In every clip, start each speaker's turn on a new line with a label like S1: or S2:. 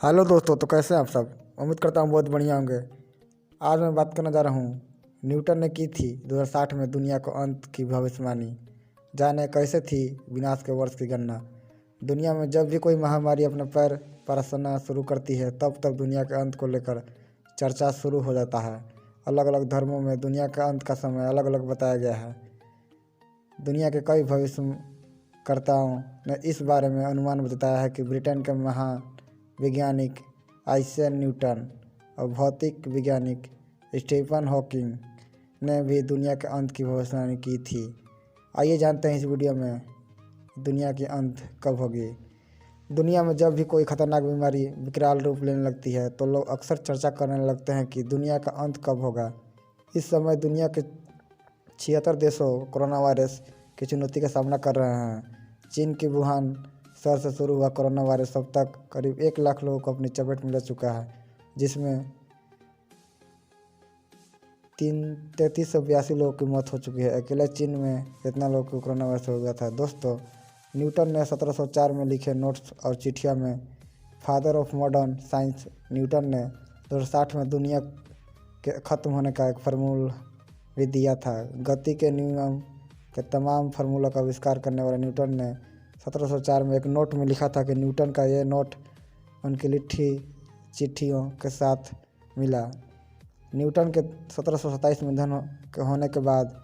S1: Hello दोस्तों, तो कैसे हैं आप सब। उम्मीद करता हूँ बहुत बढ़िया होंगे। आज मैं बात करने जा रहा हूँ, न्यूटन ने की थी 2060 में दुनिया को अंत की भविष्यवाणी। जाने कैसे थी विनाश के वर्ष की गणना। दुनिया में जब भी कोई महामारी अपने पैर परासना शुरू करती है तब तब दुनिया के अंत को लेकर चर्चा शुरू हो जाता है। अलग अलग धर्मों में दुनिया के अंत का समय अलग अलग बताया गया है। दुनिया के कई भविष्यकर्ताओं ने इस बारे में अनुमान बताया है कि ब्रिटेन के महान वैज्ञानिक आइजैक न्यूटन और भौतिक वैज्ञानिक स्टीफन हॉकिंग ने भी दुनिया के अंत की भविष्यवाणी की थी। आइए जानते हैं इस वीडियो में दुनिया की अंत कब होगी। दुनिया में जब भी कोई खतरनाक बीमारी विकराल रूप लेने लगती है तो लोग अक्सर चर्चा करने लगते हैं कि दुनिया का अंत कब होगा। इस समय दुनिया के 76 देशों कोरोना वायरस की चुनौती का सामना कर रहे हैं। चीन की वुहान शहर से शुरू हुआ कोरोना वायरस अब तक करीब 1 लाख लोगों को अपनी चपेट में ले चुका है, जिसमें 3382 लोगों की मौत हो चुकी है। अकेले चीन में इतना लोगों को कोरोना वायरस हो गया था। दोस्तों, न्यूटन ने 1704 में लिखे नोट्स और चिट्ठियों में father of modern science Newton ने 2060 में दुनिया के ख़त्म होने का एक फार्मूला भी दिया था। गति के नियम के तमाम फार्मूला का आविष्कार करने वाले न्यूटन ने 1704 में एक नोट में लिखा था कि न्यूटन का यह नोट उनकी लिखी चिट्ठियों के साथ मिला। न्यूटन के 1727 में निधन होने के बाद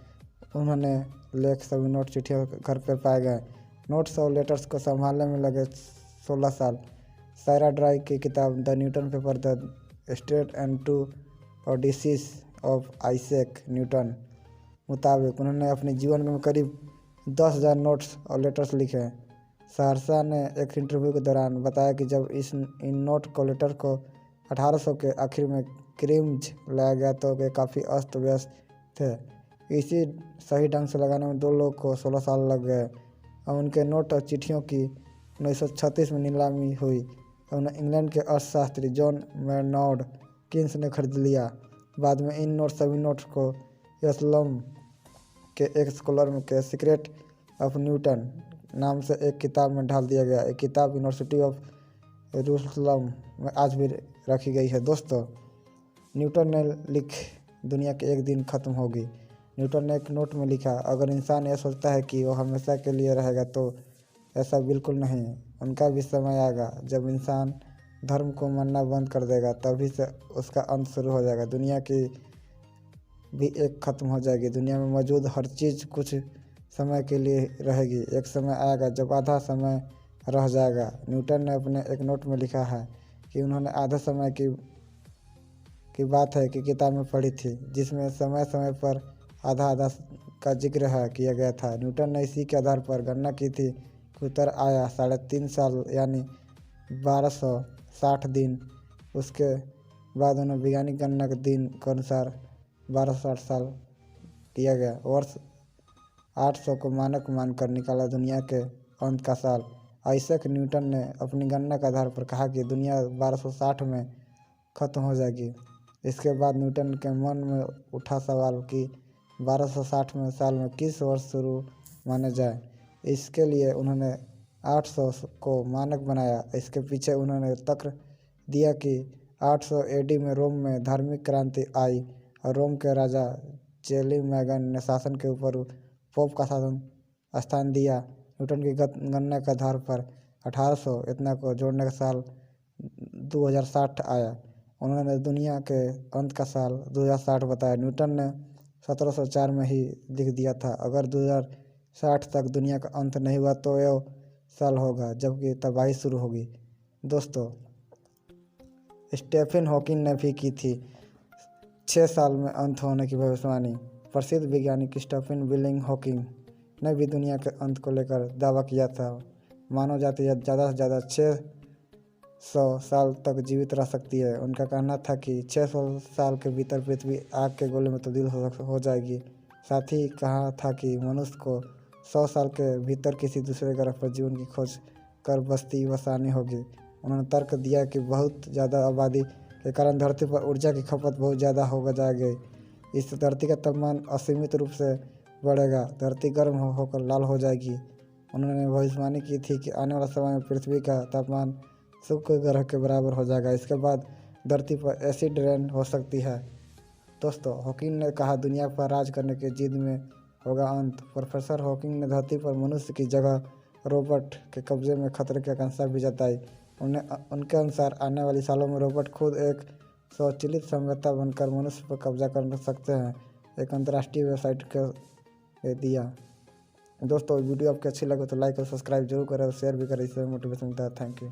S1: उन्होंने लेख सभी नोट चिट्ठियों घर पर पाए गए। नोट्स और लेटर्स को संभालने में लगे 16 साल। सारा ड्राई की किताब the Newton paper the state and to odysseys of Isaac Newton मुताबिक उन्होंने अपने जीवन में करीब 10,000 नोट्स और लेटर्स लिखे। सहरसा ने एक इंटरव्यू के दौरान बताया कि जब इन नोट को लेटर को 1800 के आखिर में क्रीम्ज लाया गया तो वे काफ़ी अस्त व्यस्त थे। इसी सही ढंग से लगाने में 2 लोग को 16 साल लग गए और उनके नोट और चिट्ठियों की 1936 में नीलामी हुई और उन्हें इंग्लैंड के अर्थशास्त्री जॉन मैनॉर्ड किन्स ने खरीद लिया। बाद में इन सभी नोट्स को यरूशलेम के एक स्कॉलर के सीक्रेट ऑफ न्यूटन नाम से एक किताब में ढाल दिया गया। एक किताब यूनिवर्सिटी ऑफ यरूशलेम में आज भी रखी गई है। दोस्तों, न्यूटन ने लिख दुनिया के एक दिन ख़त्म होगी। न्यूटन ने एक नोट में लिखा, अगर इंसान यह सोचता है कि वो हमेशा के लिए रहेगा तो ऐसा बिल्कुल नहीं। उनका भी समय आएगा जब इंसान धर्म को मानना बंद कर देगा, तभी से उसका अंत शुरू हो जाएगा। दुनिया की भी एक ख़त्म हो जाएगी। दुनिया में मौजूद हर चीज़ कुछ समय के लिए रहेगी। एक समय आएगा जब आधा समय रह जाएगा। न्यूटन ने अपने एक नोट में लिखा है कि उन्होंने आधे समय की बात है कि किताब में पढ़ी थी, जिसमें समय समय पर आधा आधा का जिक्र किया गया था। न्यूटन ने इसी के आधार पर गणना की थी कि उत्तर आया 3.5 साल यानी 1260 दिन। उसके बाद उन्हें वैज्ञानिक गणना के दिन के अनुसार 1260 साल किया गया। वर्ष 800 को मानक मानकर निकाला दुनिया के अंत का साल। आइजैक न्यूटन ने अपनी गणना के आधार पर कहा कि दुनिया 1260 में ख़त्म हो जाएगी। इसके बाद न्यूटन के मन में उठा सवाल कि 1260 में साल में किस वर्ष शुरू माने जाए। इसके लिए उन्होंने 800 को मानक बनाया। इसके पीछे उन्होंने तर्क दिया कि 800 एडी में रोम में धार्मिक क्रांति आई और रोम के राजा चैर्लमैगन ने शासन के ऊपर पोप का शासन स्थान दिया। न्यूटन की गणना के आधार पर 1800 इतना को जोड़ने का साल 2060 आया। उन्होंने दुनिया के अंत का साल 2060 बताया। न्यूटन ने 1704 में ही लिख दिया था, अगर 2060 तक दुनिया का अंत नहीं हुआ तो यह साल होगा जबकि तबाही शुरू होगी। दोस्तों, स्टीफन हॉकिंग ने भी की थी 6 साल में अंत होने की भविष्यवाणी। प्रसिद्ध वैज्ञानिक स्टीफन विलिंग हॉकिंग ने भी दुनिया के अंत को लेकर दावा किया था। मानव जाति ज़्यादा से ज़्यादा 600 साल तक जीवित रह सकती है। उनका कहना था कि 600 साल के भीतर पृथ्वी आग के गोले में तब्दील हो जाएगी। साथ ही कहा था कि मनुष्य को 100 साल के भीतर किसी दूसरे ग्रह पर जीवन की खोज कर बस्ती बसानी होगी। उन्होंने तर्क दिया कि बहुत ज़्यादा आबादी के कारण धरती पर ऊर्जा की खपत बहुत ज़्यादा हो जाएगी। इस धरती का तापमान असीमित रूप से बढ़ेगा। धरती गर्म होकर लाल हो जाएगी। उन्होंने भविष्यवाणी की थी कि आने वाला समय में पृथ्वी का तापमान शुक्र ग्रह के बराबर हो जाएगा। इसके बाद धरती पर एसिड रेन हो सकती है। दोस्तों, हॉकिंग ने कहा दुनिया पर राज करने की जिद में होगा अंत। प्रोफेसर हॉकिंग ने धरती पर मनुष्य की जगह रोबोट के कब्जे में खतरे की आशंका भी जताई। उनके अनुसार आने वाले सालों में रोबोट खुद एक स्वचालित संवेदता बनकर मनुष्य पर कब्जा कर सकते हैं, एक अंतर्राष्ट्रीय वेबसाइट के दिया। दोस्तों, वीडियो आपकी अच्छी लगे तो लाइक और सब्सक्राइब जरूर करें और शेयर भी करें, इससे मोटिवेशन मिलता है। Thank you.